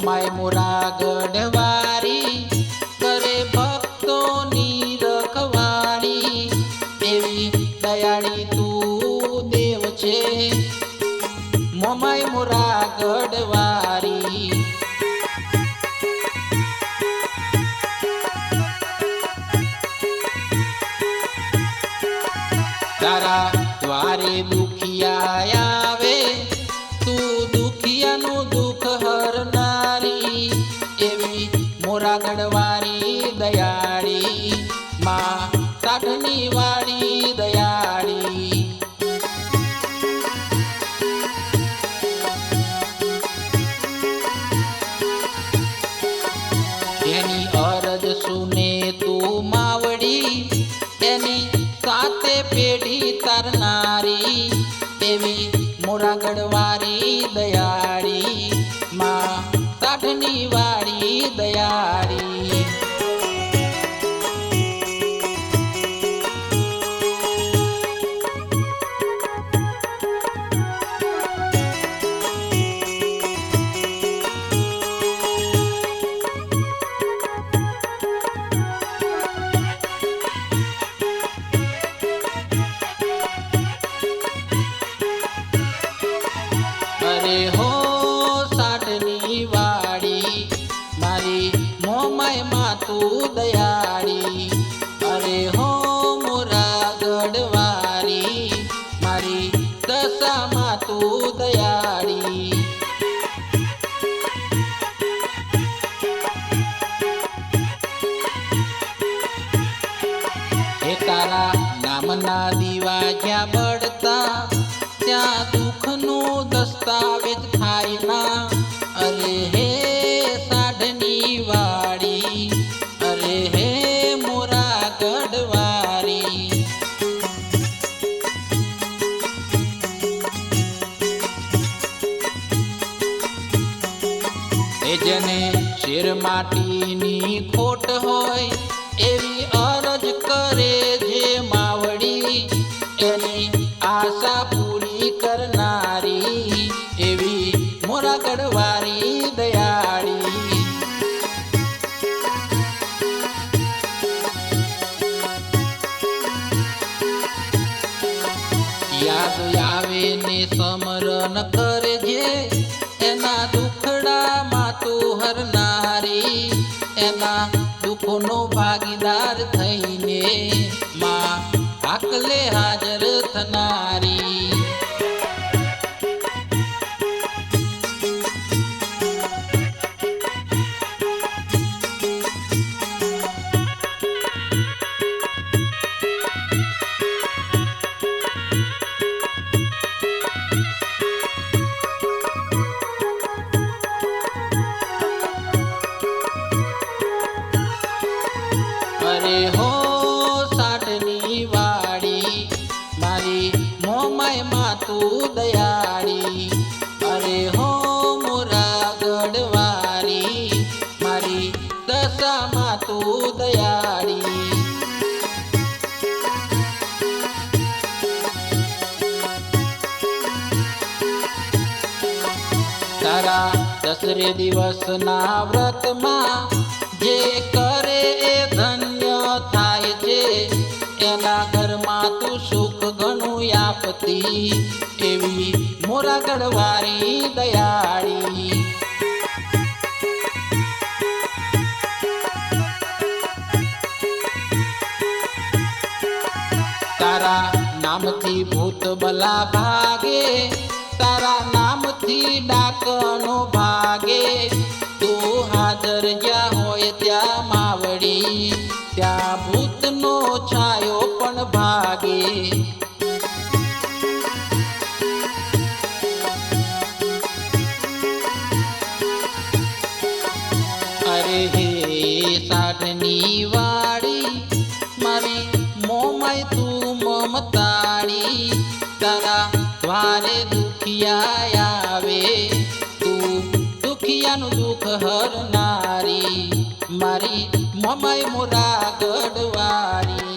મોમાય મોરા ગઢવારી કરે ભક્તોની રખવાડી એવી દયાળી તું દેવ છે મોમાય મોરા ગઢવારી તારા દ્વારે દુખિયા આવે તું દુખિયાનું દુઃખ હરનારી એવી મોરા ગઢવારી દયાળી માં સાઠની વાળી દયાળી એની અરજ સુને તું માવડી એની સાતે પેઢી તરનારી એવી મોરા ગઢવારી દયાળી માં સાઠની વાળી દયાળી અરે હો સાઠની વાડી મારી મોમાય માં તું દયાળી અરે હો મોરા ગઢવારી મારી દશામાં તું દયાળી હે તારા નામના દીવા જ્યાં બળતા ત્યાં દુઃખનું દસ્તાવેજ થાય ના અરે હે સાઠની વાડી અરે હે મોરા ગઢવારી એ જેને શેર માટીની ખોટ હોય એવી અરજ કરે જે માવડી એની આશા પૂરી કરનારી એવી મોરા ગઢવારી દયાળી યાદ આવે ને સમરણ કરે જે એના દુખડામાં તું હરનારી એના દુઃખોનો ભાગીદાર થઈને માં આકલે હાજર થનારી અરે હો સાઠની વાડી મારી મોમાય માં તું દયાળી અરે હો મોરા ગઢવારી મારી દશામાં તું દયાળી તારા દસરે દિવસના વ્રતમાં જે કરે એ ધન્ય થાય છે એના ઘરમાં તું સુખ ઘણું આપતી એવી મોરા ગઢવારી દયાળી તારા નામથી ભૂત બલા ભાગે તારા નામથી ડાકણો ભાગે તું હાજર જ્યાં હોય ત્યાં માવડી ત્યાં ભૂતનો છાયો પણ ભાગે અરે હે સાઠની વાડી મારી મોમાય તું મમતાળી તારા દ્વારે દુખિયા આવે તું દુખિયાનું દુઃખ હરનારી મારી મોમાય મોરા ગઢવારી